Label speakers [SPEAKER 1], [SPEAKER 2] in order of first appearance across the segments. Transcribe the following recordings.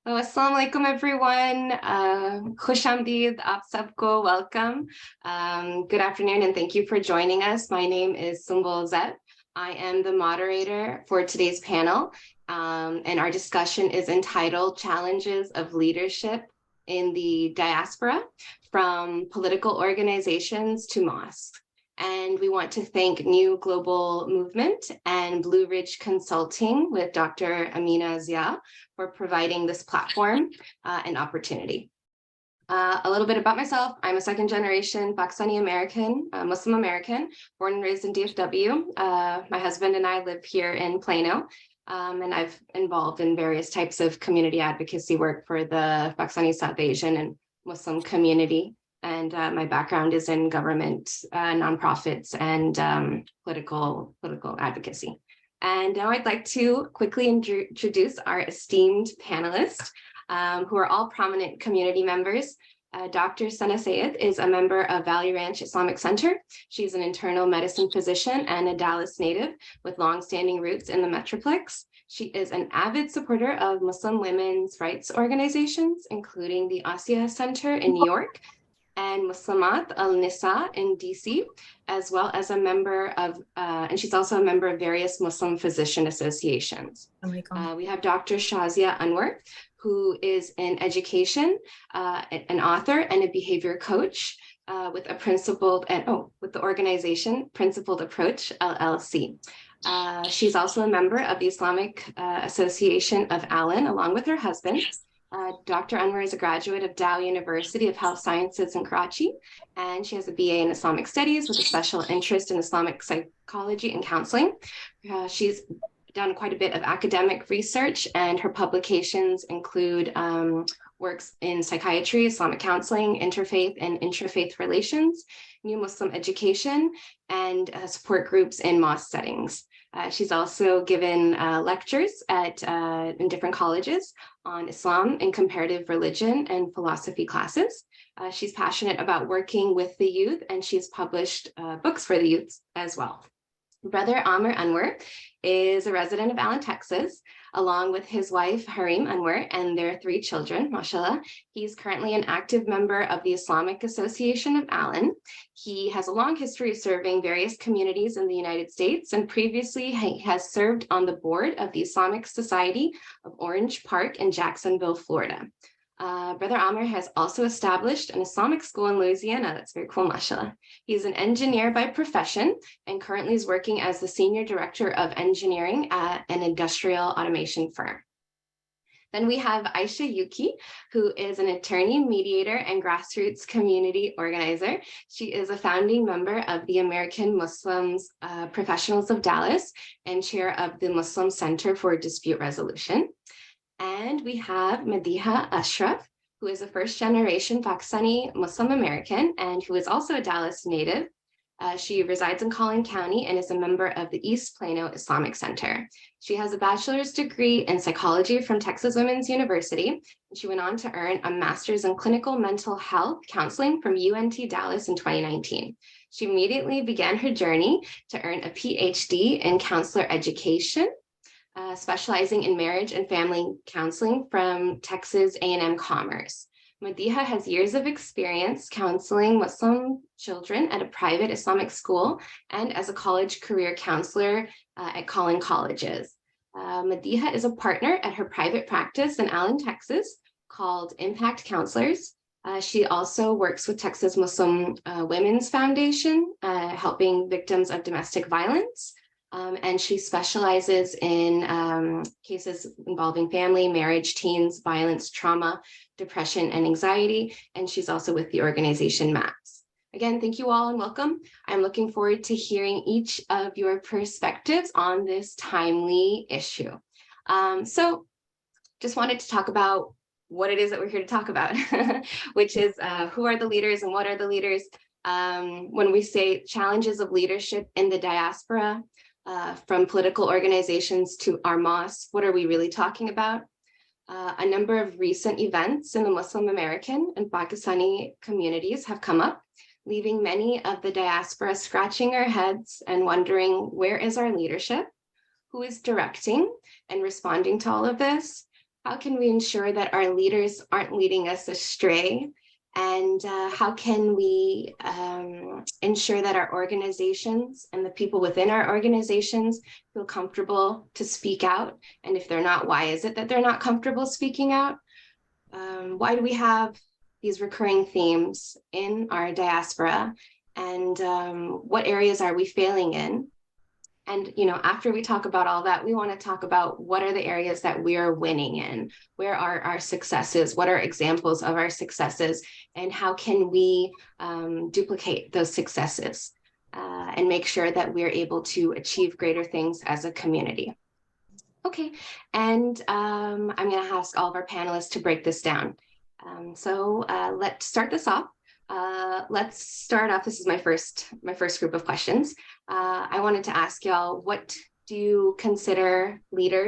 [SPEAKER 1] So, Assalamu alaikum, everyone. Khush Amdeed, aap sabko, welcome. Good afternoon, and thank you for joining us. My name is Sumbul Zeb. I am the moderator for today's panel, and our discussion is entitled Challenges of Leadership in the Diaspora, from Political Organizations to Mosques. And we want to thank New Global Movement and Blue Ridge Consulting with Dr. Amina Zia for providing this platform and opportunity. A little bit about myself. I'm a second generation Pakistani American, Muslim American, born and raised in DFW. My husband and I live here in Plano, and I've involved in various types of community advocacy work for the Pakistani South Asian and Muslim community. And my background is in government, nonprofits, and political advocacy. And now I'd like to quickly introduce our esteemed panelists, who are all prominent community members. Dr. Sana Sayed is a member of Valley Ranch Islamic Center. She's an internal medicine physician and a Dallas native with longstanding roots in the Metroplex. She is an avid supporter of Muslim women's rights organizations, including the Asiya Center in New York and Muslimat al-Nisa in DC, as well as a member of, and she's also a member of various Muslim physician associations. We have Dr. Shazia Anwar, who is in education, an author and a behavior coach with the organization Principled Approach, LLC. She's also a member of the Islamic Association of Allen, along with her husband. Dr. Anwar is a graduate of Dow University of Health Sciences in Karachi, and she has a BA in Islamic Studies with a special interest in Islamic psychology and counseling. She's done quite a bit of academic research, and her publications include works in psychiatry, Islamic counseling, interfaith and intrafaith relations, new Muslim education, and support groups in mosque settings. She's also given lectures in different colleges on Islam and comparative religion and philosophy classes. She's passionate about working with the youth, and she's published books for the youth as well. Brother Amr Anwar is a resident of Allen, Texas, along with his wife, Harim Anwar, and their 3 children, mashallah. He's currently an active member of the Islamic Association of Allen. He has a long history of serving various communities in the United States, and previously he has served on the board of the Islamic Society of Orange Park in Jacksonville, Florida. Brother Amr has also established an Islamic school in Louisiana. That's very cool, mashallah. He's an engineer by profession and currently is working as the Senior Director of Engineering at an industrial automation firm. Then we have Aisha Yuki, who is an attorney, mediator, and grassroots community organizer. She is a founding member of the American Muslims Professionals of Dallas and chair of the Muslim Center for Dispute Resolution. And we have Madiha Ashraf, who is a first-generation Pakistani Muslim American and who is also a Dallas native. She resides in Collin County and is a member of the East Plano Islamic Center. She has a bachelor's degree in psychology from Texas Women's University, and she went on to earn a master's in clinical mental health counseling from UNT Dallas in 2019. She immediately began her journey to earn a PhD in counselor education, specializing in marriage and family counseling from Texas A&M Commerce. Madiha has years of experience counseling Muslim children at a private Islamic school and as a college career counselor at Collin Colleges. Madiha is a partner at her private practice in Allen, Texas, called Impact Counselors. She also works with Texas Muslim Women's Foundation, helping victims of domestic violence. And she specializes in cases involving family, marriage, teens, violence, trauma, depression, and anxiety. And she's also with the organization MAPS. Again, thank you all and welcome. I'm looking forward to hearing each of your perspectives on this timely issue. So just wanted to talk about what it is that we're here to talk about, which is who are the leaders and what are the leaders. When we say challenges of leadership in the diaspora, from political organizations to our mosques, what are we really talking about? A number of recent events in the Muslim American and Pakistani communities have come up, leaving many of the diaspora scratching our heads and wondering, where is our leadership? Who is directing and responding to all of this? How can we ensure that our leaders aren't leading us astray? And how can we ensure that our organizations and the people within our organizations feel comfortable to speak out? And if they're not, why is it that they're not comfortable speaking out? Why do we have these recurring themes in our diaspora? And what areas are we failing in? And, after we talk about all that, we want to talk about what are the areas that we are winning in? Where are our successes? What are examples of our successes? And how can we duplicate those successes and make sure that we're able to achieve greater things as a community? Okay, and I'm going to ask all of our panelists to break this down. So let's start this off. Let's start off. This is my first group of questions. I wanted to ask y'all, what do you consider a leader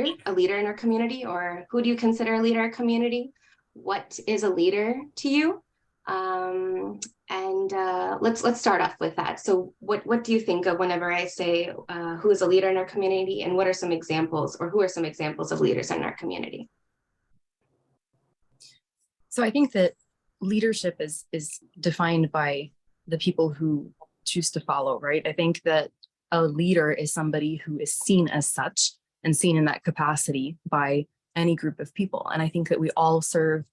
[SPEAKER 1] in our community, or who do you consider a leader in our community? What is a leader to you? Let's start off with that. So what do you think of whenever I say who is a leader in our community, and what are some examples, or who are some examples of leaders in our community?
[SPEAKER 2] So I think that leadership is defined by the people who choose to follow, right? I think that a leader is somebody who is seen as such and seen in that capacity by any group of people. And I think that we all serve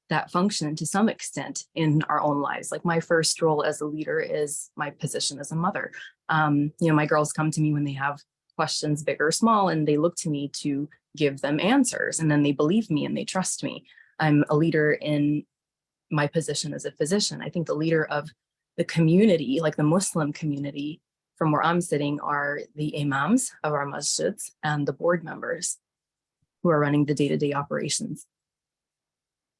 [SPEAKER 2] that function to some extent in our own lives. Like, my first role as a leader is my position as a mother. My girls come to me when they have questions, big or small, and they look to me to give them answers, and then they believe me and they trust me. I'm a leader in my position as a physician. I think the leader of the community, like the Muslim community, from where I'm sitting, are the imams of our masjids and the board members who are running the day-to-day operations.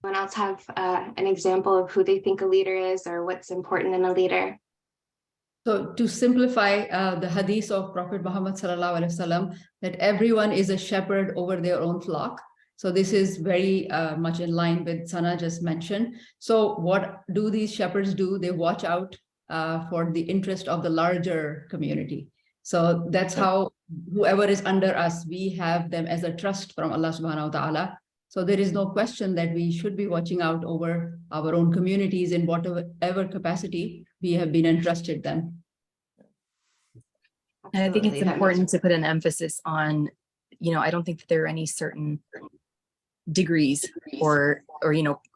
[SPEAKER 1] Anyone else have an example of who they think a leader is, or what's important in a leader?
[SPEAKER 3] So to simplify the hadith of Prophet Muhammad sallallahu alaihi wasallam, that everyone is a shepherd over their own flock. So this is very much in line with Sana just mentioned. So what do these shepherds do? They watch out for the interest of the larger community. So that's how whoever is under us, we have them as a trust from Allah subhanahu wa ta'ala. So there is no question that we should be watching out over our own communities in whatever capacity we have been entrusted them.
[SPEAKER 2] And I think it's important to put an emphasis on, I don't think that there are any certain degrees or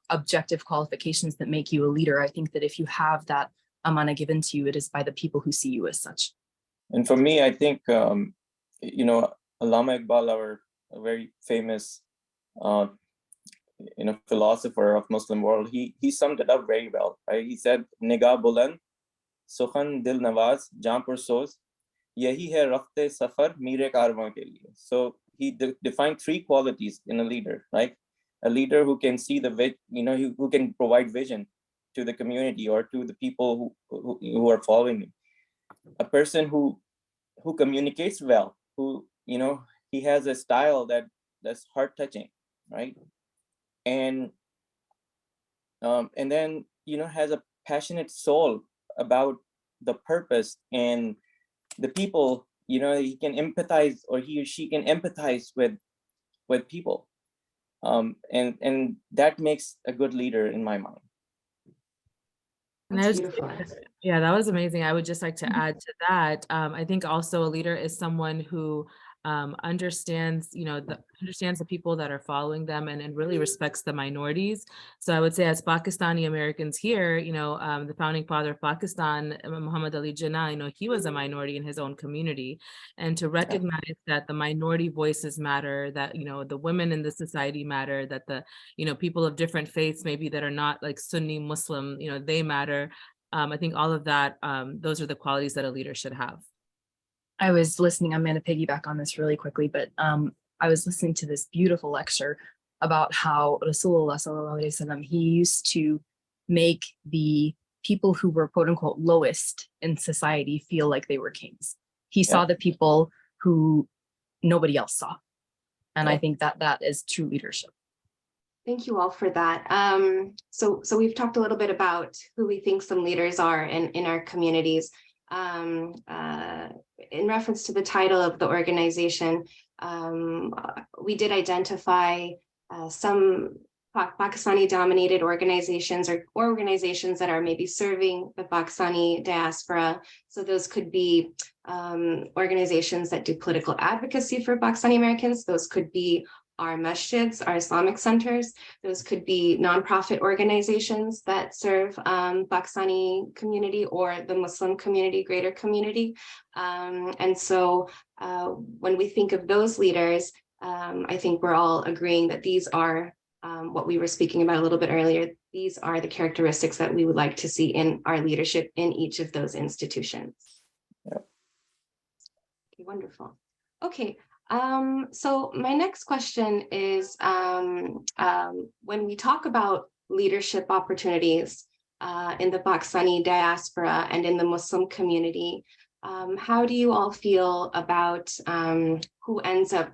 [SPEAKER 2] objective qualifications that make you a leader. I think that if you have that amana given to you, it is by the people who see you as such.
[SPEAKER 4] And for me, I think, Allama Iqbal, our very famous, philosopher of Muslim world, he summed it up very well, right? He said, "Nigah buland, sukhan dil nawaz, jaan pursoz, yahi hai rafte safar mere karwan ke liye." So he defined three qualities in a leader, right? A leader who can see who can provide vision to the community or to the people who are following him. A person who communicates well, who he has a style that's heart touching, right? And then has a passionate soul about the purpose and the people. He can empathize, or he or she can empathize with people, and that makes a good leader in my mind.
[SPEAKER 5] Yeah, that was amazing. I would just like to add to that. I think also a leader is someone who understands the people that are following them and really respects the minorities. So I would say, as Pakistani Americans here, the founding father of Pakistan, Muhammad Ali Jinnah, he was a minority in his own community, and to recognize that the minority voices matter, that the women in the society matter, that the people of different faiths, maybe that are not like Sunni Muslim, they matter. I think all of that, those are the qualities that a leader should have.
[SPEAKER 2] I was listening, I'm going to piggyback on this really quickly, but I was listening to this beautiful lecture about how Rasulullah sallallahu alaihi wasallam, he used to make the people who were quote unquote lowest in society feel like they were kings. He saw the people who nobody else saw. And I think that is true leadership.
[SPEAKER 1] Thank you all for that. So we've talked a little bit about who we think some leaders are in our communities. In reference to the title of the organization, we did identify some Pakistani dominated organizations or organizations that are maybe serving the Pakistani diaspora. So those could be organizations that do political advocacy for Pakistani Americans. Those could be our masjids, our Islamic centers. Those could be nonprofit organizations that serve Pakistani community or the Muslim community, greater community. And so when we think of those leaders, I think we're all agreeing that these are what we were speaking about a little bit earlier. These are the characteristics that we would like to see in our leadership in each of those institutions.
[SPEAKER 4] Yep.
[SPEAKER 1] Okay, wonderful. Okay, so my next question is, when we talk about leadership opportunities in the Pakistani diaspora and in the Muslim community, how do you all feel about who ends up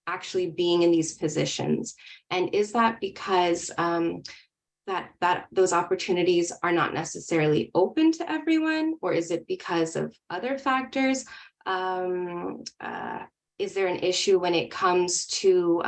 [SPEAKER 1] actually being in these positions? And is that because that those opportunities are not necessarily open to everyone, or is it because of other factors? Is there an issue when it comes to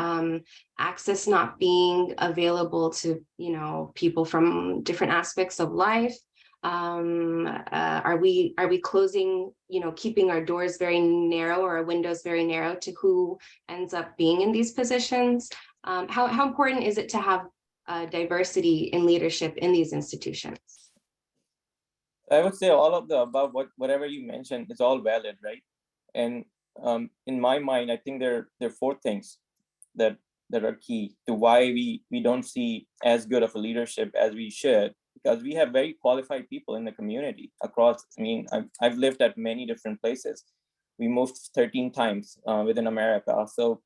[SPEAKER 1] access not being available to, you know, people from different aspects of life? Are we closing, you know, keeping our doors very narrow or our windows very narrow to who ends up being in these positions? How important is it to have diversity in leadership in these institutions?
[SPEAKER 4] I would say all of the above, whatever you mentioned, is all valid, right? And in my mind, I think there are 4 things that are key to why we don't see as good of a leadership as we should, because we have very qualified people in the community across. I mean, I've lived at many different places. We moved 13 times within America. So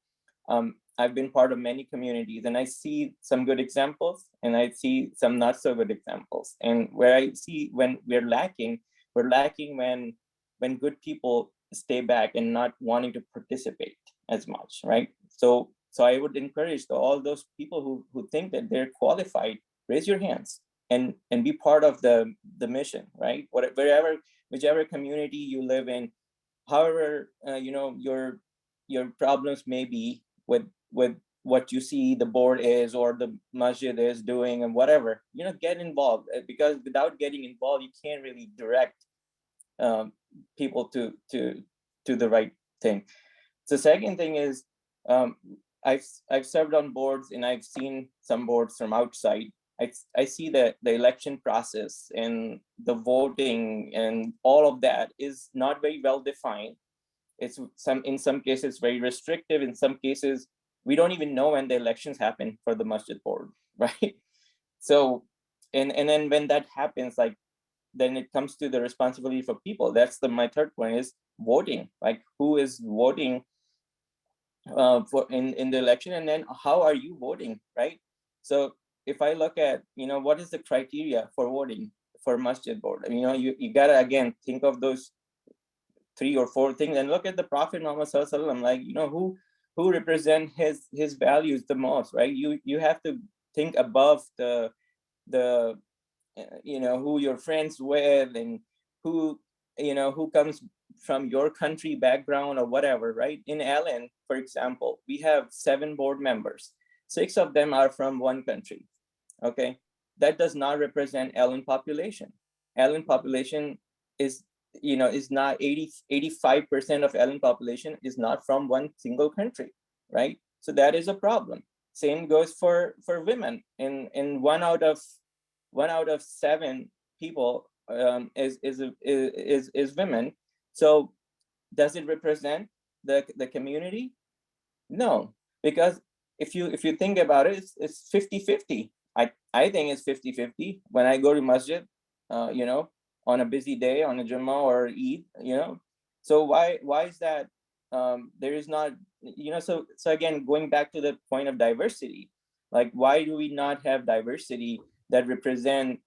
[SPEAKER 4] I've been part of many communities, and I see some good examples and I see some not so good examples. And where I see when we're lacking when good people stay back and not wanting to participate as much, right? So I would encourage all those people who think that they're qualified, raise your hands and be part of the mission, right? Whichever community you live in, however you know, your problems may be with what you see the board is or the masjid is doing and whatever, you know, get involved, because without getting involved, you can't really direct people to the right thing. The second thing is, I've served on boards and I've seen some boards from outside. I see that the election process and the voting and all of that is not very well defined. It's in some cases very restrictive. In some cases, we don't even know when the elections happen for the masjid board, right? So, and then when that happens, like, then it comes to the responsibility for people. That's my third point is voting. Like, who is voting for in the election, and then how are you voting, right? So if I look at, you know, what is the criteria for voting for masjid board, you know, you gotta again think of those 3 or 4 things and look at the Prophet Muhammad Sallallahu Alaihi Wasallam, like, you know, who represent his values the most, right? You have to think above the you know, who you're friends with and who, you know, who comes from your country background or whatever, right? In Allen, for example, we have 7 board members. 6 of them are from one country, okay? That does not represent Allen population. Allen population is, you know, is not 85% of Allen population is not from one single country, right? So that is a problem. Same goes for women. In one out of 7 people is women. So does it represent the community? No, because if you think about it, it's 50-50. I think it's 50-50 when I go to masjid, you know, on a busy day, on a Jummah or Eid, you know. So why is that? There is not, you know, so again, going back to the point of diversity, like, why do we not have diversity that represent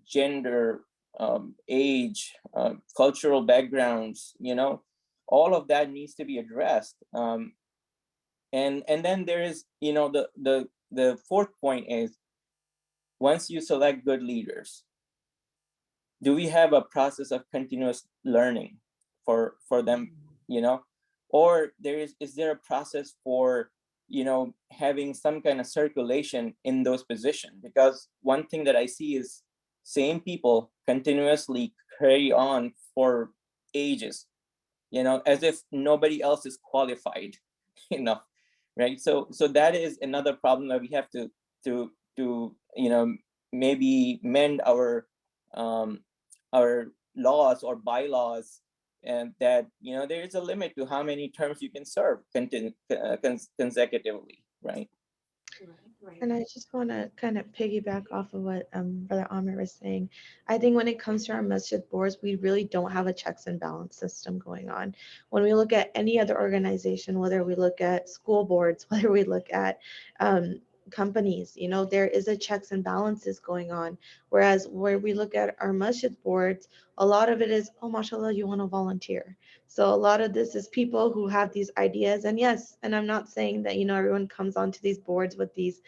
[SPEAKER 4] gender, age, cultural backgrounds, you know? All of that needs to be addressed. And then there is, you know, the fourth point is, once you select good leaders, do we have a process of continuous learning for them, you know? Or is there a process for having some kind of circulation in those positions. Because one thing that I see is same people continuously carry on for ages, as if nobody else is qualified enough, right? So that is another problem that we have to maybe mend our laws or bylaws, and that there is a limit to how many terms you can serve consecutively, right?
[SPEAKER 6] And I just want to kind of piggyback off of what Brother Amir was saying. I think when it comes to our masjid boards, we really don't have a checks and balance system going on. When we look at any other organization, whether we look at school boards, whether we look at companies, there is a checks and balances going on. Whereas where we look at our masjid boards, a lot of it is, oh, mashallah, you want to volunteer. So a lot of this is people who have these ideas. And yes, and I'm not saying that, everyone comes onto these boards with these,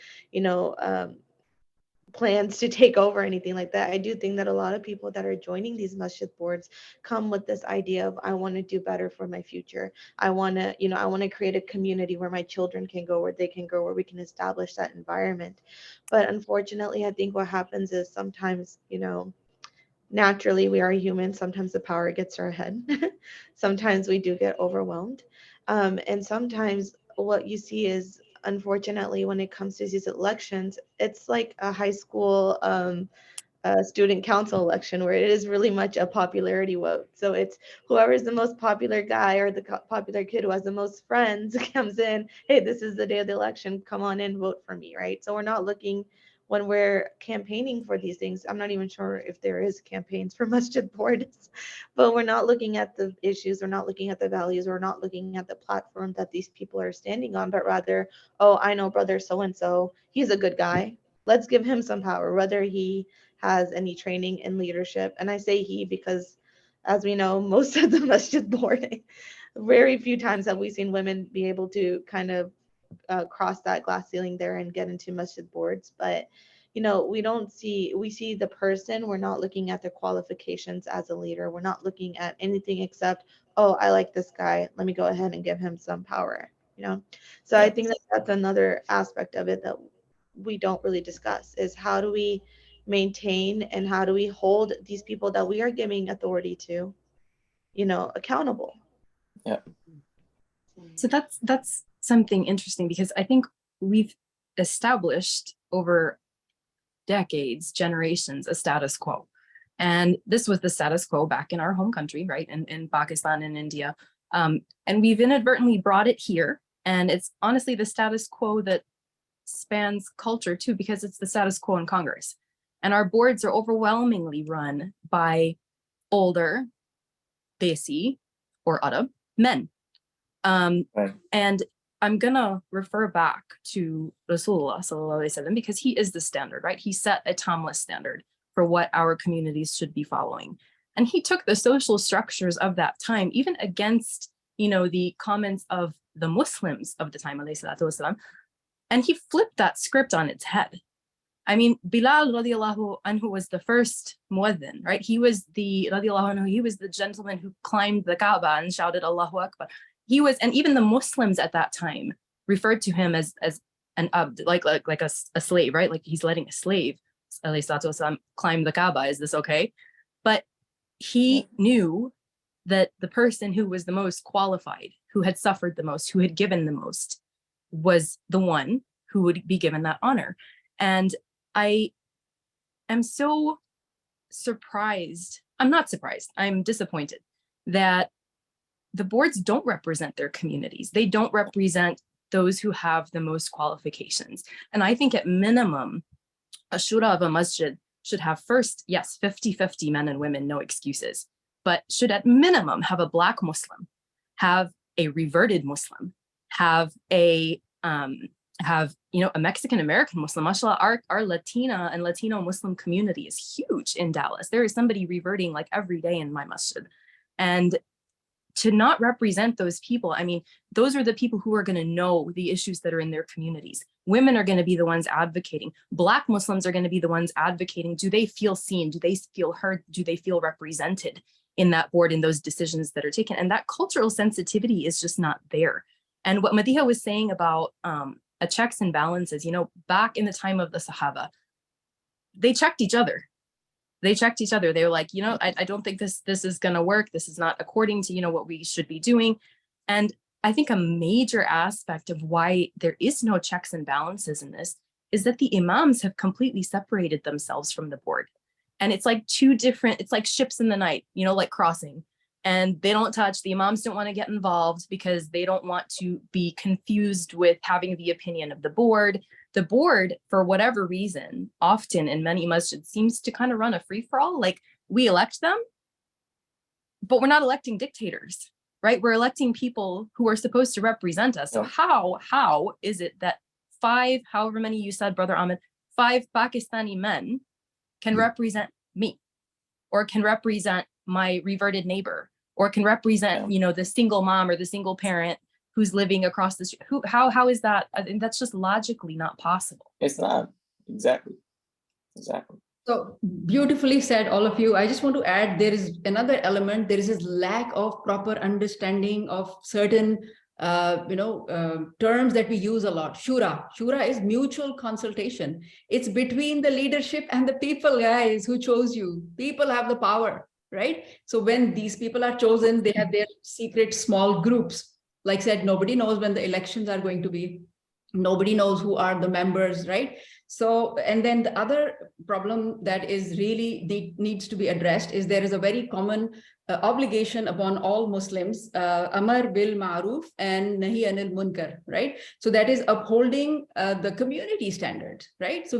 [SPEAKER 6] plans to take over or anything like that. I do think that a lot of people that are joining these masjid boards come with this idea of, I want to do better for my future. I want to create a community where my children can go, where they can go, where we can establish that environment. But unfortunately, I think what happens is sometimes, naturally we are human. Sometimes the power gets to our head. Sometimes we do get overwhelmed. And sometimes what you see is, unfortunately, when it comes to these elections, it's like a high school student council election where it is really much a popularity vote. So it's whoever is the most popular guy or the popular kid who has the most friends comes in, hey, this is the day of the election, come on in, vote for me, right? So we're not looking, when we're campaigning for these things, I'm not even sure if there is campaigns for masjid boards, but we're not looking at the issues, we're not looking at the values, we're not looking at the platform that these people are standing on, but rather, oh, I know brother so-and-so, he's a good guy. Let's give him some power, whether he has any training in leadership. And I say he because, as we know, most of the masjid board, very few times have we seen women be able to kind of cross that glass ceiling there and get into masjid boards. But we see the person. We're not looking at their qualifications as a leader. We're not looking at anything except, oh, I like this guy, let me go ahead and give him some power. So I think that that's another aspect of it that we don't really discuss, is how do we maintain and how do we hold these people that we are giving authority to, accountable.
[SPEAKER 4] Yeah.
[SPEAKER 2] So that's something interesting, because I think we've established over decades, generations, a status quo. And this was the status quo back in our home country, right? In Pakistan and India. And we've inadvertently brought it here. And it's honestly the status quo that spans culture too, because it's the status quo in Congress. And our boards are overwhelmingly run by older, Desi or Arab men.
[SPEAKER 4] Right.
[SPEAKER 2] And I'm gonna refer back to Rasulullah sallallahu alaihi wasallam, because he is the standard, right? He set a timeless standard for what our communities should be following. And he took the social structures of that time, even against, the comments of the Muslims of the time, alayhi salatu wasalam, and he flipped that script on its head. I mean, Bilal radiallahu anhu was the first muadhin, right? He was the gentleman who climbed the Kaaba and shouted Allahu Akbar. He was, and even the Muslims at that time referred to him as an abd, like a slave, right? Like he's letting a slave, alayhi salatu wasalam, climb the Kaaba. Is this okay? But he knew that the person who was the most qualified, who had suffered the most, who had given the most, was the one who would be given that honor. And I am so surprised. I'm not surprised. I'm disappointed that the boards don't represent their communities. They don't represent those who have the most qualifications. And I think at minimum, a shura of a masjid should have first, yes, 50-50 men and women, no excuses, but should at minimum have a Black Muslim, have a reverted Muslim, have a Mexican American Muslim. Mashallah, our Latina and Latino Muslim community is huge in Dallas. There is somebody reverting like every day in my masjid. And to not represent those people, I mean, those are the people who are going to know the issues that are in their communities. Women are going to be the ones advocating. Black Muslims are going to be the ones advocating. Do they feel seen? Do they feel heard? Do they feel represented in that board, in those decisions that are taken? And that cultural sensitivity is just not there. And what Madiha was saying about a checks and balances, you know, back in the time of the Sahaba, they checked each other. They checked each other. They were like, you know, I don't think this is going to work. This is not according to, you know, what we should be doing. And I think a major aspect of why there is no checks and balances in this is that the imams have completely separated themselves from the board. And it's like two different, it's like ships in the night, you know, like crossing. And they don't touch, the imams don't want to get involved because they don't want to be confused with having the opinion of the board. The board, for whatever reason, often in many masjids seems to kind of run a free-for-all. Like, we elect them, but we're not electing dictators, right? We're electing people who are supposed to represent us. So how is it that five, however many you said, Brother Ahmed, 5 Pakistani men can represent me, or can represent my reverted neighbor, or can represent, you know, the single mom or the single parent who's living across the street? How is that? I think that's just logically not possible.
[SPEAKER 4] It's not. Exactly.
[SPEAKER 3] So beautifully said, all of you. I just want to add, there is another element. There is this lack of proper understanding of certain terms that we use a lot. Shura is mutual consultation. It's between the leadership and the people, guys, who chose you. People have the power, right? So when these people are chosen, they have their secret small groups. Like I said, nobody knows when the elections are going to be. Nobody knows who are the members, right? So, and then the other problem that is really needs to be addressed is there is a very common obligation upon all Muslims, Amar bil Ma'ruf and Nahi Anil Munkar, right? So that is upholding the community standards, right? So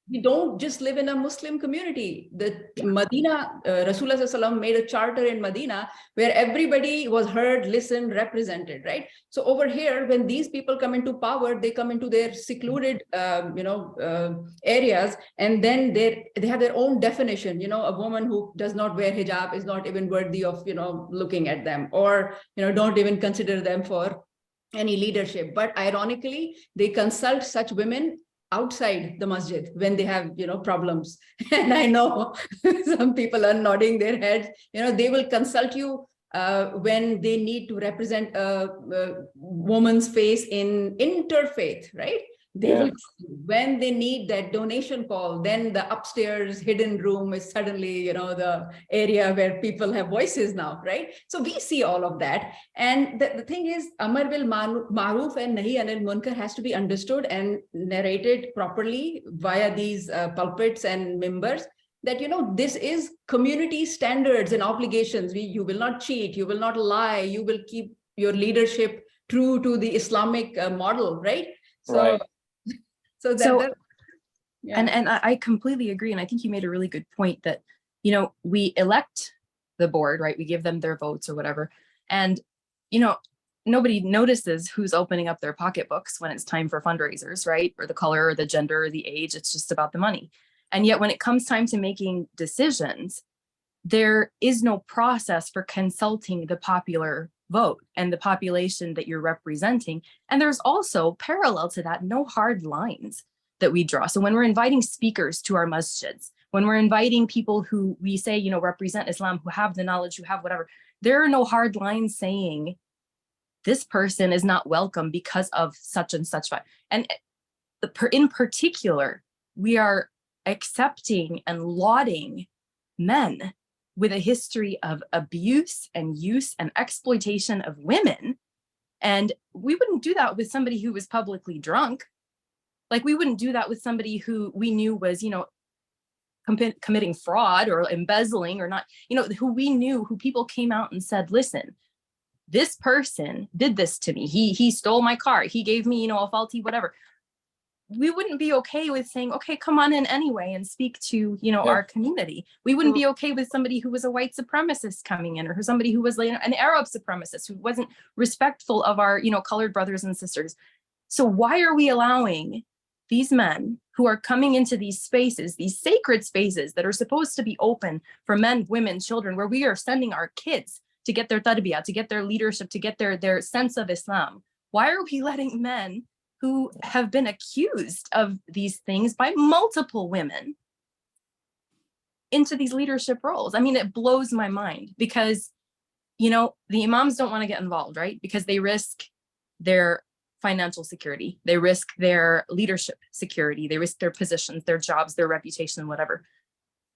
[SPEAKER 3] we don't just live in a Muslim community. The Medina, Rasulullah SAW made a charter in Medina where everybody was heard, listened, represented, right? So over here, when these people come into power, they come into their secluded, areas, and then they have their own definition. You know, a woman who does not wear hijab is not even worthy of, looking at them, or, don't even consider them for any leadership. But ironically, they consult such women outside the masjid when they have problems. And I know some people are nodding their heads. They will consult you when they need to represent a woman's face in interfaith, right? They will, when they need that donation call, then the upstairs hidden room is suddenly, the area where people have voices now, right? So we see all of that. And the thing is, Amar bil Ma'ruf and Nahi Anil Munkar has to be understood and narrated properly via these pulpits and members, that, this is community standards and obligations. You will not cheat, you will not lie, you will keep your leadership true to the Islamic model, right? So
[SPEAKER 2] and I completely agree. And I think you made a really good point that, we elect the board, right? We give them their votes or whatever. And, nobody notices who's opening up their pocketbooks when it's time for fundraisers, right? Or the color or the gender or the age. It's just about the money. And yet when it comes time to making decisions, there is no process for consulting the popular vote and the population that you're representing. And there's also, parallel to that, no hard lines that we draw. So when we're inviting speakers to our masjids, when we're inviting people who we say, represent Islam, who have the knowledge, who have whatever, there are no hard lines saying this person is not welcome because of such and such. And in particular, we are accepting and lauding men with a history of abuse and use and exploitation of women. And we wouldn't do that with somebody who was publicly drunk. Like, we wouldn't do that with somebody who we knew was, committing fraud or embezzling or not, who we knew, who people came out and said, listen, this person did this to me. He stole my car. He gave me, a faulty whatever. We wouldn't be okay with saying, okay, come on in anyway and speak to, our community. We wouldn't be okay with somebody who was a white supremacist coming in, or somebody who was an Arab supremacist who wasn't respectful of our, colored brothers and sisters. So why are we allowing these men who are coming into these spaces, these sacred spaces that are supposed to be open for men, women, children, where we are sending our kids to get their tarbiyah, to get their leadership, to get their sense of Islam? Why are we letting men who have been accused of these things by multiple women into these leadership roles? I mean, it blows my mind because, the imams don't want to get involved, right? Because they risk their financial security. They risk their leadership security. They risk their positions, their jobs, their reputation, whatever.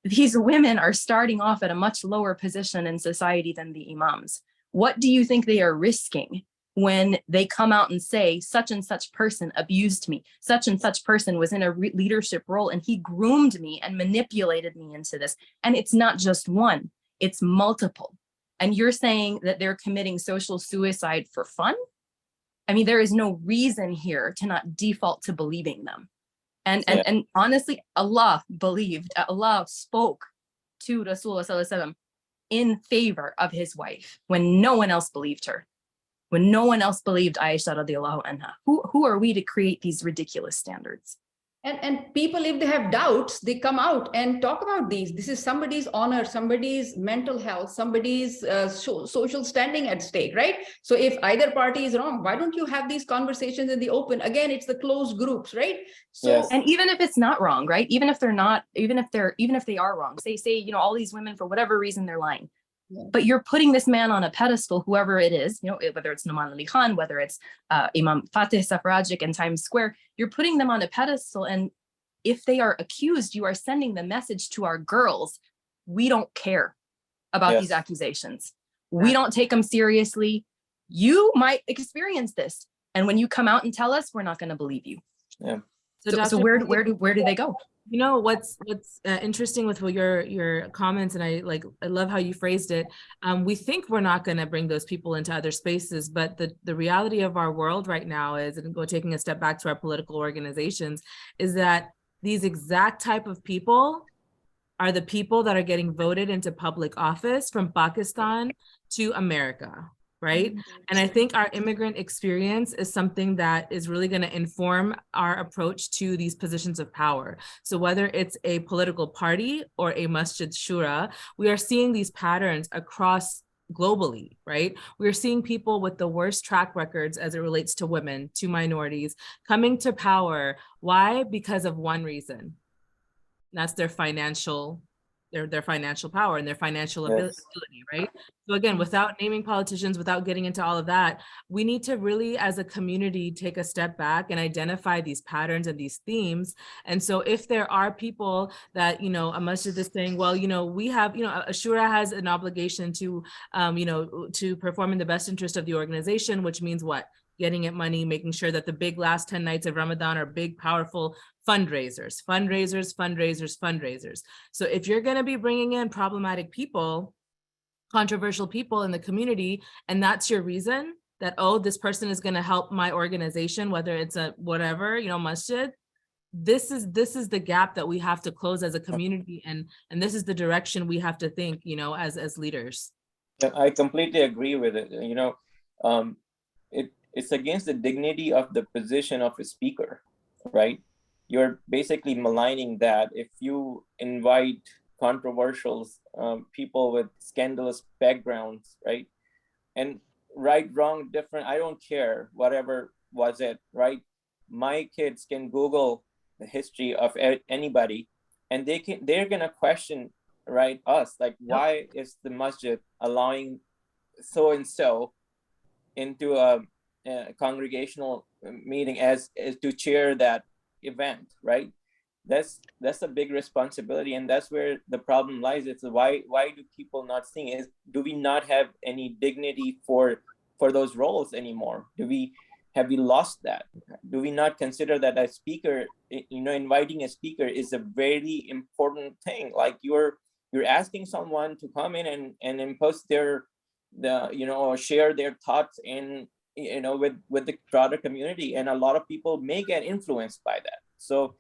[SPEAKER 2] These women are starting off at a much lower position in society than the imams. What do you think they are risking when they come out and say, such and such person abused me, such and such person was in a leadership role and he groomed me and manipulated me into this? And it's not just one, it's multiple. And you're saying that they're committing social suicide for fun? I mean, there is no reason here to not default to believing them. And honestly, Allah spoke to Rasulullah sallallahu alaihi wasallam in favor of his wife when no one else believed her, when no one else believed Aisha radiallahu anha. Who are we to create these ridiculous standards?
[SPEAKER 3] And people, if they have doubts, they come out and talk about these. This is somebody's honor, somebody's mental health, somebody's social standing at stake, right? So if either party is wrong, why don't you have these conversations in the open? Again, it's the closed groups, right? So
[SPEAKER 4] Yes.
[SPEAKER 2] And even if it's not wrong, right? Even if they're not, even if they are wrong, say, you know, all these women, for whatever reason, they're lying.
[SPEAKER 3] Yeah.
[SPEAKER 2] But you're putting this man on a pedestal, whoever it is, you know, whether it's Nouman Ali Khan, whether it's Imam Fateh Safarajik in Times Square, you're putting them on a pedestal. And if they are accused, you are sending the message to our girls, we don't care about these accusations. We don't take them seriously. You might experience this. And when you come out and tell us, we're not going to believe you.
[SPEAKER 4] Yeah.
[SPEAKER 2] So where do they go?
[SPEAKER 5] You know, what's interesting with your comments, and I love how you phrased it. We think we're not going to bring those people into other spaces, but the reality of our world right now is, and taking a step back to our political organizations, is that these exact type of people are the people that are getting voted into public office from Pakistan to America. Right. And I think our immigrant experience is something that is really going to inform our approach to these positions of power. So whether it's a political party or a Masjid Shura, we are seeing these patterns across globally, right? We're seeing people with the worst track records as it relates to women, to minorities, coming to power. Why? Because of one reason. That's their financial power and their financial ability, right? So again, without naming politicians, without getting into all of that, we need to really, as a community, take a step back and identify these patterns and these themes. And so if there are people that, you know, a masjid is saying, well, you know, we have, you know, a shura has an obligation to, you know, to perform in the best interest of the organization, which means what? Getting it money, making sure that the big last 10 nights of Ramadan are big, powerful fundraisers. So if you're going to be bringing in problematic people, controversial people in the community, and that's your reason that, oh, this person is going to help my organization, whether it's a whatever, you know, masjid, this is the gap that we have to close as a community, and this is the direction we have to think, you know, as leaders.
[SPEAKER 4] I completely agree with it. You know, it's against the dignity of the position of a speaker, right? You're basically maligning that if you invite controversial people with scandalous backgrounds, right? And right, wrong, different, I don't care, whatever was it, right? My kids can Google the history of anybody, and they're gonna question, right, us, like, why is the masjid allowing so and so into a congregational meeting as to chair that event, right? That's a big responsibility, and that's where the problem lies. It's why do people not sing? Is do we not have any dignity for those roles anymore? Have we lost that? Do we not consider that a speaker, you know, inviting a speaker is a very important thing? Like you're asking someone to come in and impose you know, share their thoughts in, you know, with the broader community, and a lot of people may get influenced by that. So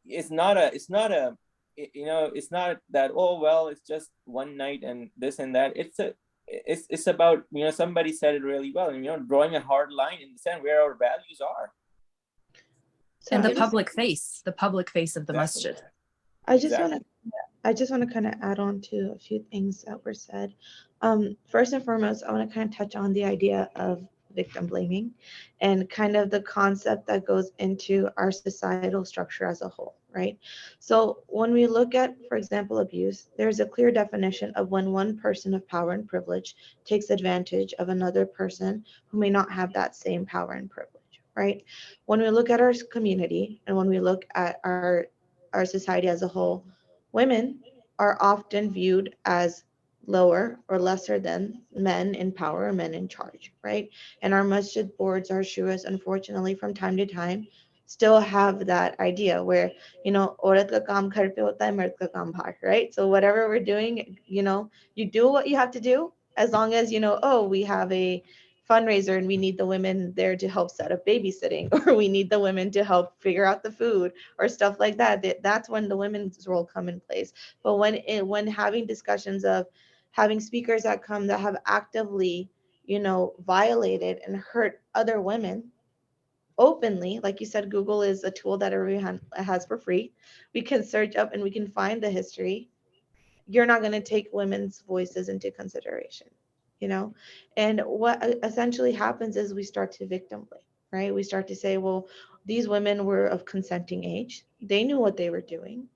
[SPEAKER 4] it's not you know, it's not that, oh well, it's just one night and this and that. It's about, you know, somebody said it really well, and, you know, drawing a hard line in the sense where our values are.
[SPEAKER 2] And the public face of the masjid.
[SPEAKER 6] I just want to kind of add on to a few things that were said. First and foremost, I want to kind of touch on the idea of victim blaming and kind of the concept that goes into our societal structure as a whole, right? So when we look at, for example, abuse, there's a clear definition of when one person of power and privilege takes advantage of another person who may not have that same power and privilege, right? When we look at our community and when we look at our society as a whole, women are often viewed as lower or lesser than men in power or men in charge, right? And our masjid boards, our shuras, unfortunately, from time to time, still have that idea where, you know, औरत का काम घर पे होता है, मर्द का काम बाहर, right? So whatever we're doing, you know, you do what you have to do, as long as, you know, oh, we have a fundraiser and we need the women there to help set up babysitting, or we need the women to help figure out the food or stuff like that. That's when the women's role come in place. But when having discussions of having speakers that come that have actively, you know, violated and hurt other women openly, like you said, Google is a tool that everyone has for free. We can search up and we can find the history. You're not going to take women's voices into consideration, you know? And what essentially happens is we start to victim blame, right? We start to say, well, these women were of consenting age. They knew what they were doing.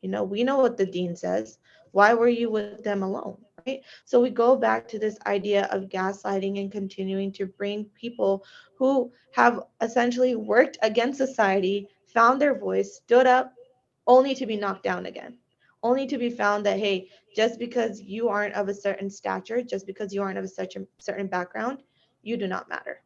[SPEAKER 6] You know, we know what the dean says. Why were you with them alone, right? So we go back to this idea of gaslighting and continuing to bring people who have essentially worked against society, found their voice, stood up, only to be knocked down again, only to be found that, hey, just because you aren't of a certain stature, just because you aren't of a certain background, you do not matter.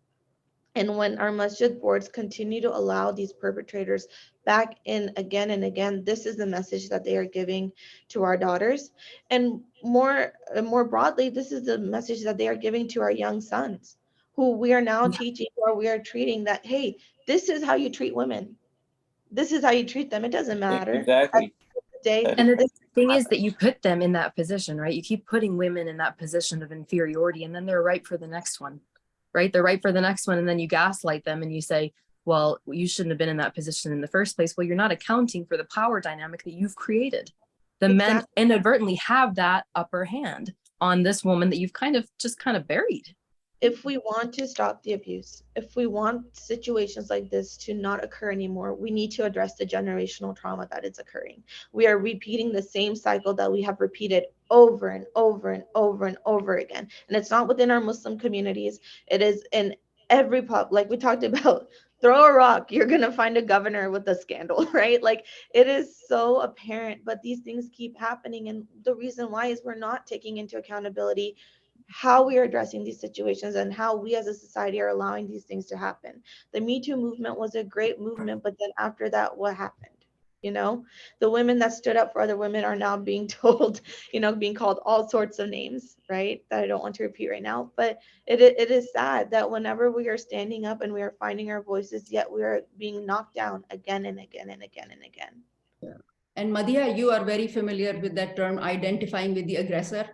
[SPEAKER 6] And when our masjid boards continue to allow these perpetrators back in again and again, this is the message that they are giving to our daughters. And more broadly, this is the message that they are giving to our young sons, who we are now teaching, or we are treating that, hey, this is how you treat women. This is how you treat them. It doesn't matter.
[SPEAKER 4] Exactly.
[SPEAKER 2] And the thing is that you put them in that position, right? You keep putting women in that position of inferiority, and then they're ripe for the next one, right? They're ripe for the next one. And then you gaslight them and you say, well, you shouldn't have been in that position in the first place. Well, you're not accounting for the power dynamic that you've created. The men inadvertently have that upper hand on this woman that you've kind of buried.
[SPEAKER 6] If we want to stop the abuse, if we want situations like this to not occur anymore, we need to address the generational trauma that is occurring. We are repeating the same cycle that we have repeated over and over and over and over again. And it's not within our Muslim communities. It is in every like we talked about, throw a rock, you're going to find a governor with a scandal, right? Like, it is so apparent, but these things keep happening. And the reason why is we're not taking into accountability how we are addressing these situations and how we as a society are allowing these things to happen. The Me Too movement was a great movement, but then after that, what happened? You know, the women that stood up for other women are now being told, you know, being called all sorts of names, right? That I don't want to repeat right now. But it is sad that whenever we are standing up and we are finding our voices, yet we are being knocked down again and again and again and again.
[SPEAKER 3] Yeah. And Madhya, you are very familiar with that term, identifying with the aggressor.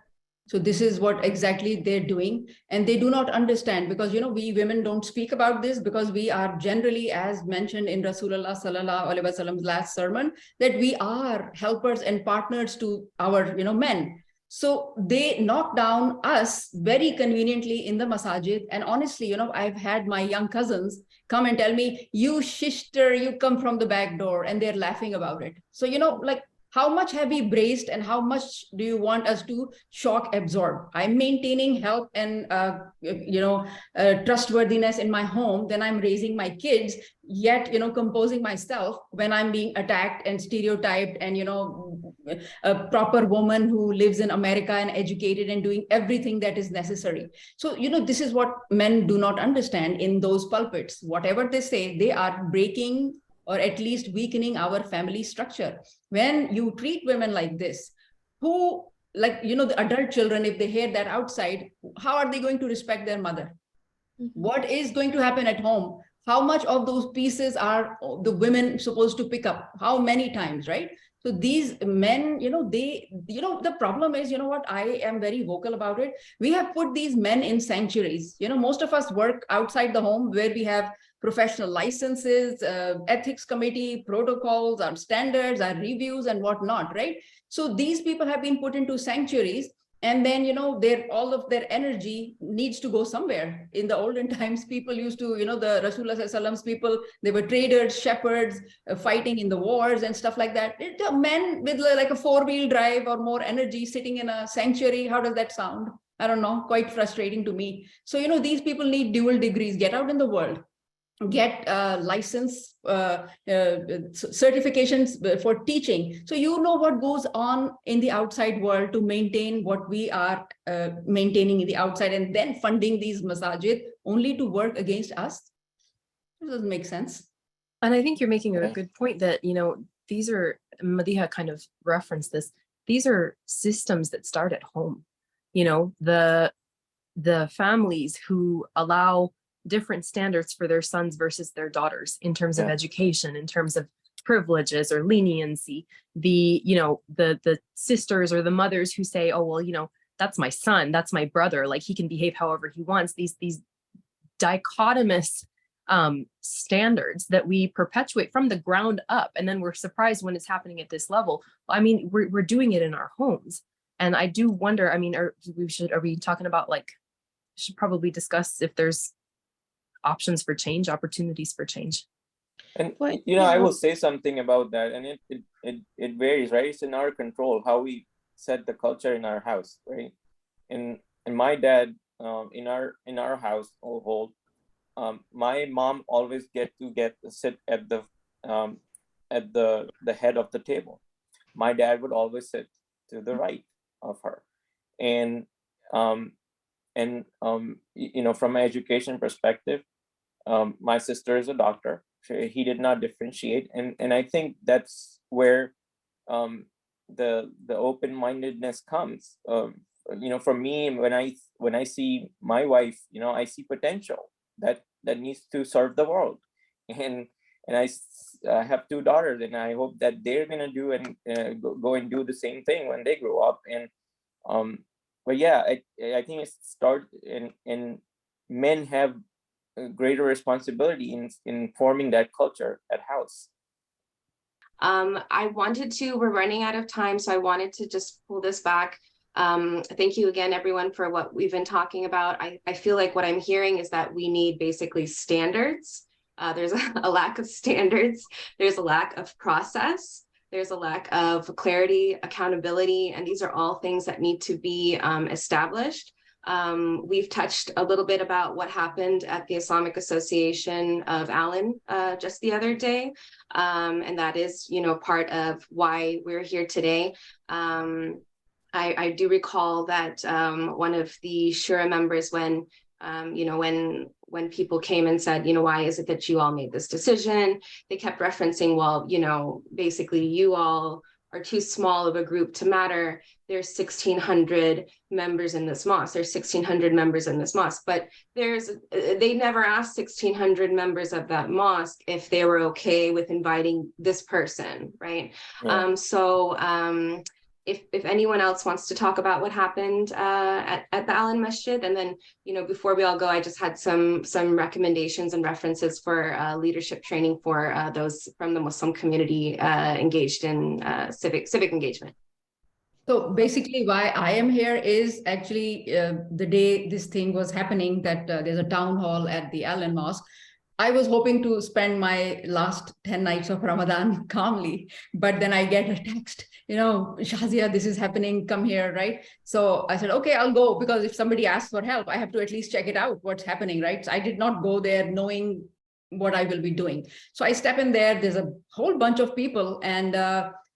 [SPEAKER 3] So this is what exactly they're doing. And they do not understand, because, you know, we women don't speak about this because we are generally, as mentioned in Rasulullah Sallallahu Alaihi Wasallam's last sermon, that we are helpers and partners to our, you know, men. So they knock down us very conveniently in the masajid. And honestly, you know, I've had my young cousins come and tell me, you shishter, you come from the back door, and they're laughing about it. So, you know, like, how much have we braced and how much do you want us to shock absorb? I'm maintaining health and, trustworthiness in my home. Then I'm raising my kids, yet, you know, composing myself when I'm being attacked and stereotyped and, you know, a proper woman who lives in America and educated and doing everything that is necessary. So, you know, this is what men do not understand in those pulpits. Whatever they say, they are breaking or at least weakening our family structure. When you treat women like this, who, like, you know, the adult children, if they hear that outside, how are they going to respect their mother? Mm-hmm. What is going to happen at home? How much of those pieces are the women supposed to pick up? How many times, right? So these men, you know, the problem is, you know what, I am very vocal about it. We have put these men in sanctuaries. You know, most of us work outside the home where we have professional licenses, ethics committee, protocols, our standards, our reviews and whatnot, right? So these people have been put into sanctuaries And then, all of their energy needs to go somewhere. In the olden times, people used to, the Rasulullah Sallallahu people, they were traders, shepherds, fighting in the wars and stuff like that. Men with like a 4-wheel drive or more energy sitting in a sanctuary, how does that sound? I don't know, quite frustrating to me. So, these people need dual degrees, get out in the world, get license certifications for teaching. So what goes on in the outside world to maintain what we are maintaining in the outside, and then funding these masajid only to work against us. It doesn't make sense.
[SPEAKER 2] And I think you're making a good point that, these are, Madiha kind of referenced this, these are systems that start at home. The families who allow different standards for their sons versus their daughters in terms of education, in terms of privileges or leniency, the sisters or the mothers who say, oh, well, that's my son, that's my brother, like he can behave however he wants, these dichotomous standards that we perpetuate from the ground up. And then we're surprised when it's happening at this level. I mean, we're doing it in our homes. And I do wonder, I mean, are we talking about, like, should probably discuss if there's options for change, opportunities for change.
[SPEAKER 4] And I will say something about that, and it varies, right? It's in our control how we set the culture in our house, right? And my dad, in our household, my mom always sit at the head of the table. My dad would always sit to the right of her, and from an education perspective, my sister is a doctor. He did not differentiate, and I think that's where the open-mindedness comes. For me, when I see my wife, I see potential that needs to serve the world, and I have 2 daughters, and I hope that they're gonna do and go and do the same thing when they grow up. And but yeah, I think it starts in men have a greater responsibility in forming that culture at house.
[SPEAKER 1] We're running out of time, so I wanted to just pull this back. Thank you again, everyone, for what we've been talking about. I feel like what I'm hearing is that we need basically standards. There's a lack of standards. There's a lack of process. There's a lack of clarity, accountability, and these are all things that need to be established. We've touched a little bit about what happened at the Islamic Association of Allen just the other day, and that is, part of why we're here today. I do recall that one of the Shura members, when people came and said, why is it that you all made this decision? They kept referencing, well, basically you all are too small of a group to matter. There's 1,600 members in this mosque. There's 1,600 members in this mosque, but they never asked 1,600 members of that mosque if they were okay with inviting this person, right? Yeah. If anyone else wants to talk about what happened at the Allen Masjid, and then, before we all go, I just had some recommendations and references for leadership training for those from the Muslim community engaged in civic engagement.
[SPEAKER 3] So basically why I am here is actually the day this thing was happening, that there's a town hall at the Allen Mosque. I was hoping to spend my last 10 nights of Ramadan calmly, but then I get a text, Shazia, this is happening, come here, right? So I said, okay, I'll go, because if somebody asks for help, I have to at least check it out, what's happening, right? So I did not go there knowing what I will be doing. So I step in there, there's a whole bunch of people, and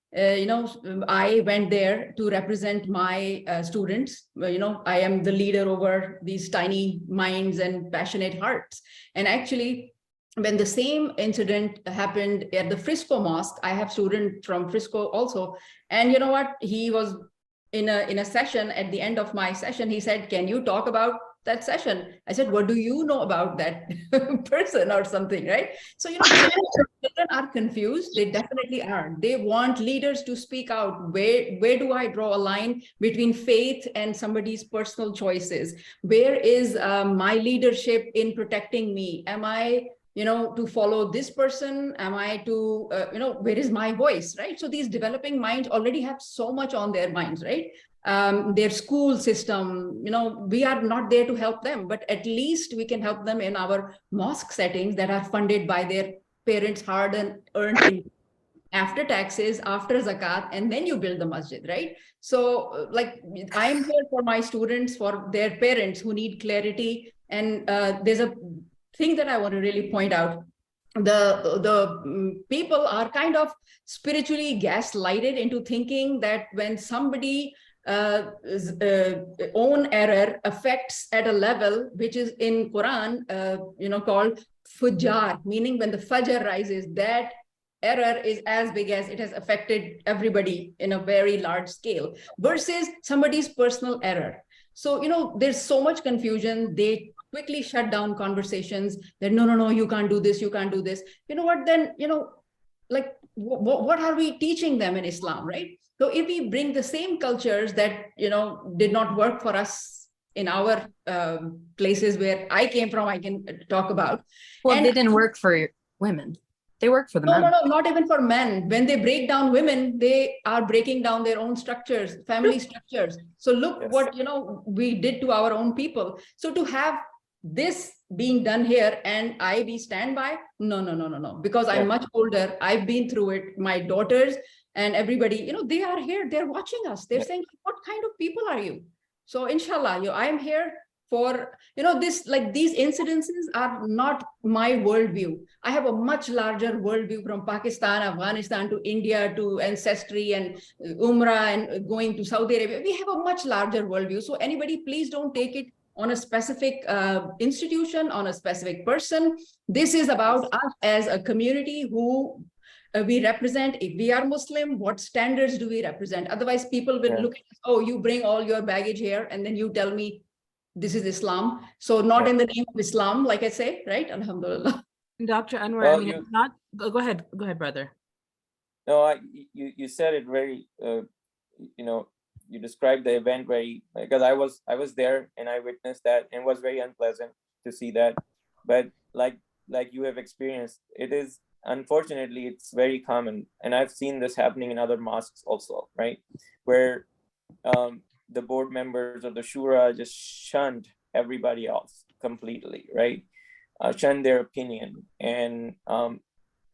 [SPEAKER 3] I went there to represent my students. I am the leader over these tiny minds and passionate hearts. And actually, when the same incident happened at the Frisco Mosque, I have students from Frisco also. And you know what? He was in a session. At the end of my session, he said, can you talk about that session? I said, what do you know about that person or something, right? So, children are confused. They definitely are. They want leaders to speak out. Where do I draw a line between faith and somebody's personal choices? Where is my leadership in protecting me? Am I, to follow this person? Am I to, where is my voice, right? So these developing minds already have so much on their minds, right? their school system. We are not there to help them, but at least we can help them in our mosque settings that are funded by their parents' hard and earned income, after taxes, after zakat, and then you build the masjid, right? So like, I'm here for my students, for their parents who need clarity. And there's a thing that I want to really point out. The people are kind of spiritually gaslighted into thinking that when somebody own error affects at a level which is in Quran, called fujar, meaning when the fajr rises, that error is as big as it has affected everybody in a very large scale, versus somebody's personal error. So, there's so much confusion. They quickly shut down conversations that no, you can't do this, you can't do this. You know what, then, like, what are we teaching them in Islam, right? So if we bring the same cultures that, did not work for us in our places where I came from, I can talk about.
[SPEAKER 2] Well,
[SPEAKER 3] And
[SPEAKER 2] they didn't work for women. They work for the men.
[SPEAKER 3] No, not even for men. When they break down women, they are breaking down their own structures, family structures. So look what, we did to our own people. So to have this being done here and I be standby, no, because I'm much older. I've been through it. My daughters and everybody, they are here. They're watching us. They're saying, what kind of people are you? So inshallah, I'm here for, these incidences are not my worldview. I have a much larger worldview, from Pakistan, Afghanistan to India, to ancestry and Umrah and going to Saudi Arabia. We have a much larger worldview. So anybody, please don't take it on a specific institution, on a specific person. This is about us as a community who we represent. If we are Muslim, what standards do we represent? Otherwise, people will look at us, oh, you bring all your baggage here, and then you tell me this is Islam. So not in the name of Islam, like I say, right? Alhamdulillah.
[SPEAKER 5] Dr. Anwar,
[SPEAKER 4] Well,
[SPEAKER 5] it's not, go ahead, brother.
[SPEAKER 4] No, you said it very, you described the event very, because I was there and I witnessed that, and it was very unpleasant to see that. But like you have experienced, it is, unfortunately, it's very common. And I've seen this happening in other mosques also, right? Where the board members of the shura just shunned everybody else completely, right? Shunned their opinion, and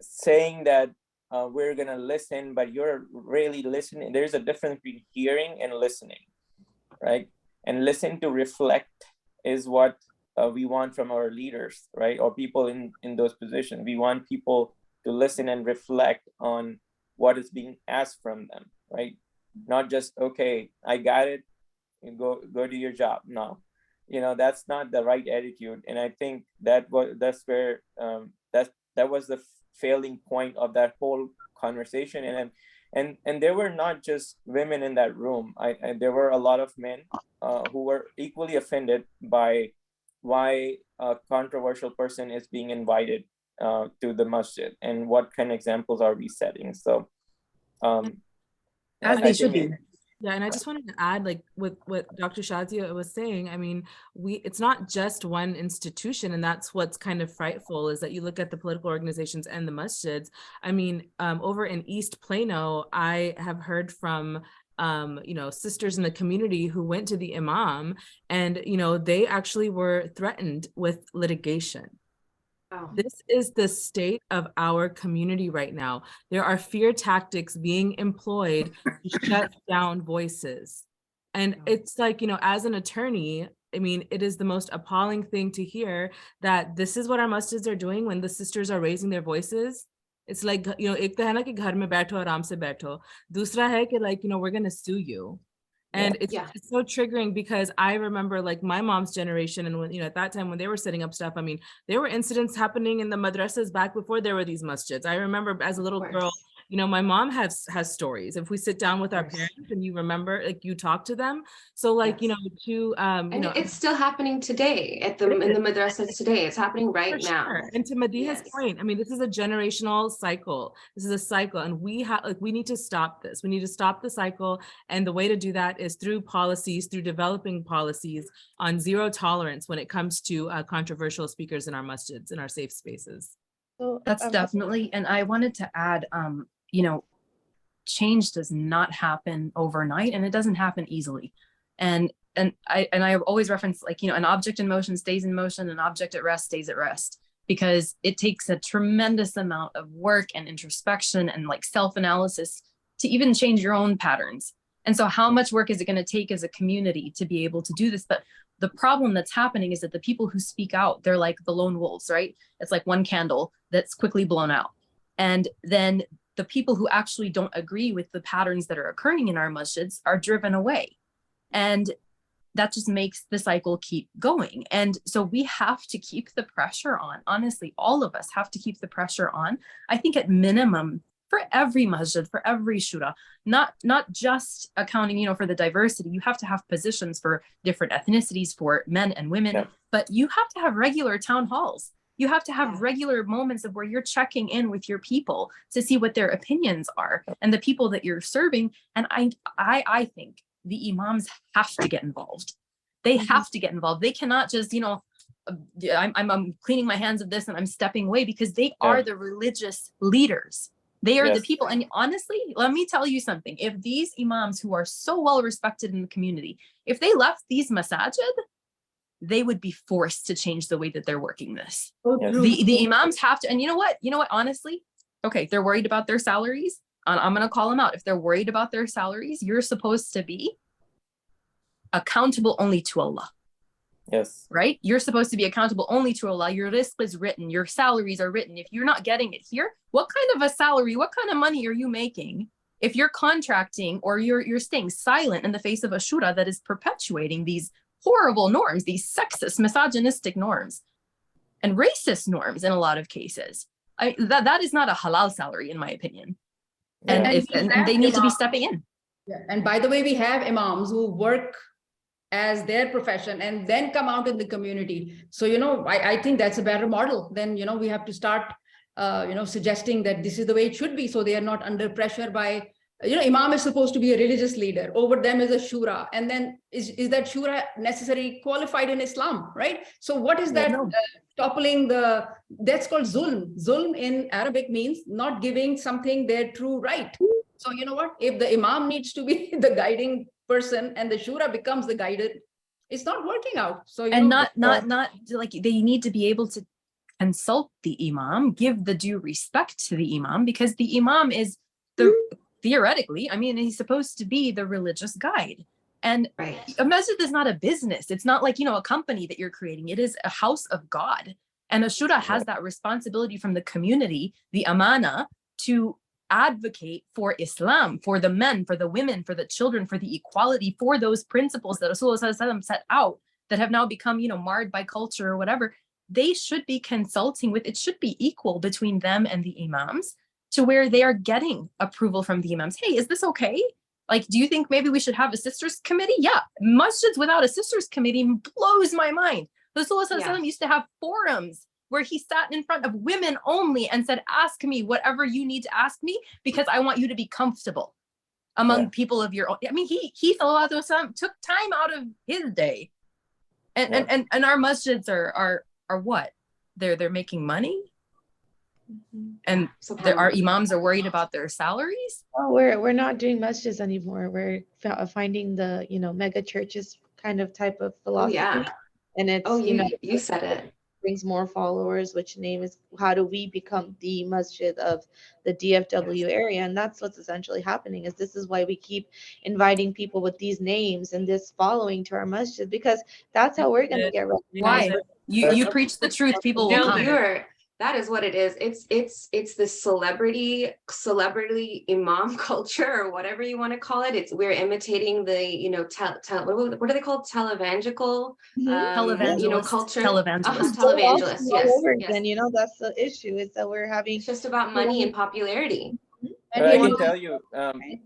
[SPEAKER 4] saying that we're gonna listen, but you're really listening. There's a difference between hearing and listening, right? And listen to reflect is what we want from our leaders, right? Or people in those positions. We want people to listen and reflect on what is being asked from them, right? Not just, okay, I got it, and go do your job. No, that's not the right attitude. And I think that's where that was the failing point of that whole conversation. And there were not just women in that room. There were a lot of men who were equally offended by why a controversial person is being invited to the masjid, and what kind of examples are we setting. So
[SPEAKER 2] as they should be.
[SPEAKER 5] Yeah, and I just wanted to add, like, with what Dr. Shazia was saying, I mean, it's not just one institution, and that's what's kind of frightful, is that you look at the political organizations and the masjids. I mean, over in East Plano, I have heard from sisters in the community who went to the imam, and they actually were threatened with litigation. Wow. This is the state of our community right now. There are fear tactics being employed to shut down voices. And it's like, as an attorney, I mean, it is the most appalling thing to hear that this is what our masjids are doing when the sisters are raising their voices. It's like, ek to hai na ki ghar mein baitho, aaram se baitho. Dusra hai ki, like, we're going to sue you. And it's so triggering, because I remember, like, my mom's generation, and when, at that time when they were setting up stuff, I mean, there were incidents happening in the madrasas back before there were these masjids. I remember as a little girl, my mom has stories. If we sit down with our parents and you remember, like, you talk to them. So, like, and
[SPEAKER 1] it's still happening today in the madrasas today. It's happening right now.
[SPEAKER 5] Sure. And to Madiha's point, I mean, this is a generational cycle. This is a cycle, and we need to stop this. We need to stop the cycle. And the way to do that is through policies, through developing policies on zero tolerance when it comes to controversial speakers in our masjids, in our safe spaces.
[SPEAKER 2] So that's definitely, and I wanted to add, change does not happen overnight, and it doesn't happen easily. And I always reference, like, an object in motion stays in motion, an object at rest stays at rest, because it takes a tremendous amount of work and introspection and like self-analysis to even change your own patterns. And so how much work is it going to take as a community to be able to do this? But the problem that's happening is that the people who speak out, they're like the lone wolves, right? It's like one candle that's quickly blown out. And then the people who actually don't agree with the patterns that are occurring in our masjids are driven away. And that just makes the cycle keep going. And so we have to keep the pressure on. Honestly, all of us have to keep the pressure on. I think at minimum, for every masjid, for every shura, not just accounting, for the diversity. You have to have positions for different ethnicities, for men and women, but you have to have regular town halls. You have to have regular moments of where you're checking in with your people to see what their opinions are and the people that you're serving. And I think the imams have to get involved. They have to get involved. They cannot just, I'm cleaning my hands of this and I'm stepping away, because they are the religious leaders. They are the people. And honestly, let me tell you something. If these imams, who are so well respected in the community, if they left these masajid, they would be forced to change the way that they're working this. The imams have to, and you know what, honestly, okay, they're worried about their salaries. I'm going to call them out. If they're worried about their salaries, you're supposed to be accountable only to Allah.
[SPEAKER 4] Yes.
[SPEAKER 2] Right? You're supposed to be accountable only to Allah. Your rizq is written. Your salaries are written. If you're not getting it here, what kind of a salary, what kind of money are you making if you're contracting or you're staying silent in the face of a shura that is perpetuating these horrible norms, these sexist, misogynistic norms and racist norms in a lot of cases? That is not a halal salary, in my opinion. And they need to be stepping in.
[SPEAKER 3] Yeah. And by the way, we have imams who work as their profession and then come out in the community. So, I think that's a better model. Then, we have to start, suggesting that this is the way it should be. So they are not under pressure by, imam is supposed to be a religious leader. Over them is a shura. And then is that shura necessarily qualified in Islam, right? So what is that toppling that's called zulm. Zulm in Arabic means not giving something their true right. So you know what, if the imam needs to be the guiding person and the shura becomes the guided, it's not working out. So
[SPEAKER 2] not like, they need to be able to consult the imam, give the due respect to the imam, because the imam is theoretically, he's supposed to be the religious guide. And a masjid is not a business. It's not like, a company that you're creating. It is a house of God. And a shura has that responsibility from the community, the amana, to advocate for Islam, for the men, for the women, for the children, for the equality, for those principles that Rasulullah set out that have now become, marred by culture or whatever. They should be consulting with, it should be equal between them and the imams, to where they are getting approval from the imams. Hey, is this okay? Like, do you think maybe we should have a sisters committee? Yeah, masjids without a sisters committee blows my mind. Rasulullah used to have forums where he sat in front of women only and said, ask me whatever you need to ask me, because I want you to be comfortable among people of your own. He sallallahu alaihi wasallam took time out of his day. And our masjids are what? They're making money? And our imams are worried about their salaries?
[SPEAKER 6] Oh, we're not doing masjids anymore. We're finding the, mega churches kind of type of philosophy. And it's,
[SPEAKER 1] you said it.
[SPEAKER 6] Brings more followers, which name is, how do we become the masjid of the DFW area? And that's what's essentially happening. This is why we keep inviting people with these names and this following to our masjid, because that's how we're going to get recognized.
[SPEAKER 2] Why? You preach the truth, people will come.
[SPEAKER 1] That is what it is. It's the celebrity imam culture, or whatever you want to call it. We're imitating the what are they called? Televangelical culture. Televangelists. Yes.
[SPEAKER 6] And that's the issue, is that we're having,
[SPEAKER 1] it's just about money and popularity.
[SPEAKER 4] And I can tell you,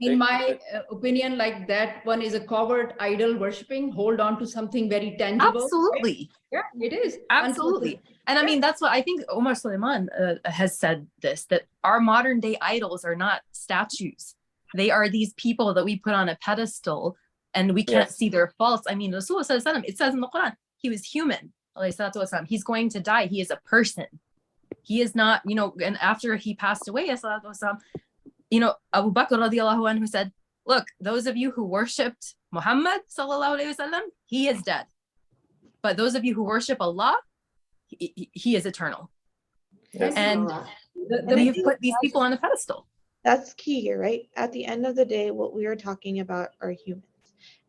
[SPEAKER 3] in my opinion, like, that one is a covert idol worshipping. Hold on to something very tangible.
[SPEAKER 2] Absolutely.
[SPEAKER 3] Right? Yeah, it is.
[SPEAKER 2] Absolutely. And that's what I think Omar Suleiman has said this, that our modern day idols are not statues. They are these people that we put on a pedestal and we can't see their faults. Rasulullah, it says in the Quran, he was human. He's going to die. He is a person. He is not, and after he passed away, Abu Bakr radiallahu anhu said, look, those of you who worshipped Muhammad sallallahu alaihi wasallam, he is dead. But those of you who worship Allah, he is eternal.
[SPEAKER 4] Yes.
[SPEAKER 2] And you've put these people on a pedestal.
[SPEAKER 6] That's key here, right? At the end of the day, what we are talking about are humans.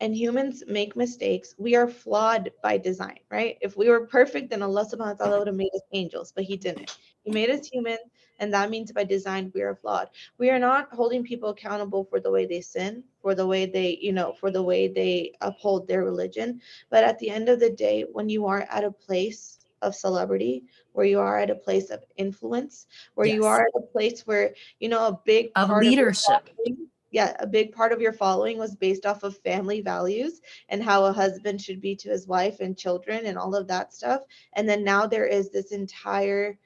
[SPEAKER 6] And humans make mistakes. We are flawed by design, right? If we were perfect, then Allah subhanahu wa ta'ala would have made us angels, but he didn't. He made us human, and that means by design we are flawed. We are not holding people accountable for the way they sin, for the way they, for the way they uphold their religion. But at the end of the day, when you are at a place of celebrity, where you are at a place of influence, where you are at a place where, a big
[SPEAKER 2] Of
[SPEAKER 6] part
[SPEAKER 2] leadership.
[SPEAKER 6] a big part of your following was based off of family values and how a husband should be to his wife and children and all of that stuff. And then now there is this entire,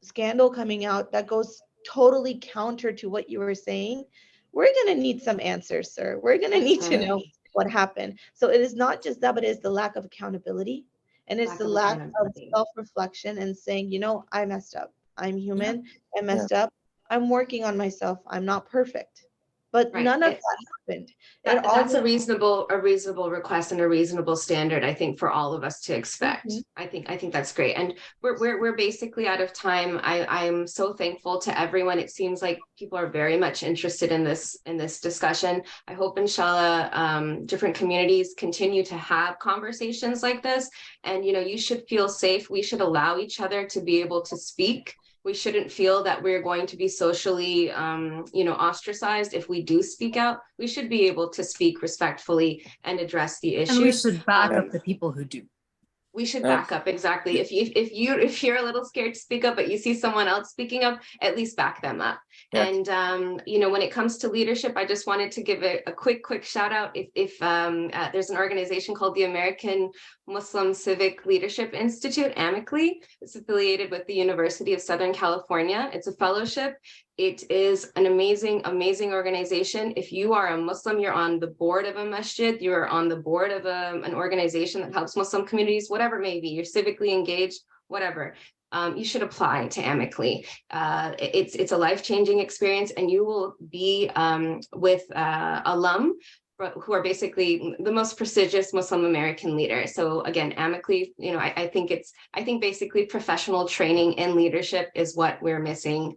[SPEAKER 6] scandal coming out that goes totally counter to what you were saying. We're going to need some answers, sir. We're going to need to know what happened. So it is not just that, but it is the lack of accountability. And it's the lack of self-reflection and saying, I messed up. I'm human. I messed up. I'm working on myself. I'm not perfect. But none of that happened.
[SPEAKER 1] That's a reasonable request and a reasonable standard, I think, for all of us to expect. I think that's great. And we're basically out of time. I'm so thankful to everyone. It seems like people are very much interested in this discussion. I hope, inshallah, different communities continue to have conversations like this. And you should feel safe. We should allow each other to be able to speak. We shouldn't feel that we're going to be socially, ostracized if we do speak out. We should be able to speak respectfully and address the issue.
[SPEAKER 2] And we should back up the people who do.
[SPEAKER 1] We should back up, exactly. If you're a little scared to speak up, but you see someone else speaking up, at least back them up. Yeah. And when it comes to leadership, I just wanted to give a quick shout out. If there's an organization called the American Muslim Civic Leadership Institute, AMICLE. It's affiliated with the University of Southern California. It's a fellowship. It is an amazing organization. If you are a Muslim, you're on the board of a masjid, you're on the board of an organization that helps Muslim communities, whatever it may be, you're civically engaged, whatever. You should apply to AMICLE. It's a life-changing experience, and you will be with alum who are basically the most prestigious Muslim American leaders. So again, AMICLE, I think basically professional training in leadership is what we're missing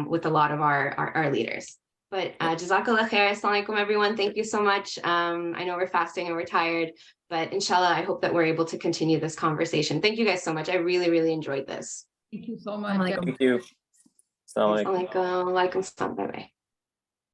[SPEAKER 1] with a lot of our leaders. But Jazakallah khair, assalamu alaikum everyone. Thank you so much. I know we're fasting and we're tired, but inshallah, I hope that we're able to continue this conversation. Thank you guys so much. I really, really enjoyed this.
[SPEAKER 3] Thank you so much.
[SPEAKER 4] Thank you. Assalamu alaikum.
[SPEAKER 1] Assalamu alaikum. Wa alaikum assalam. Bye-bye.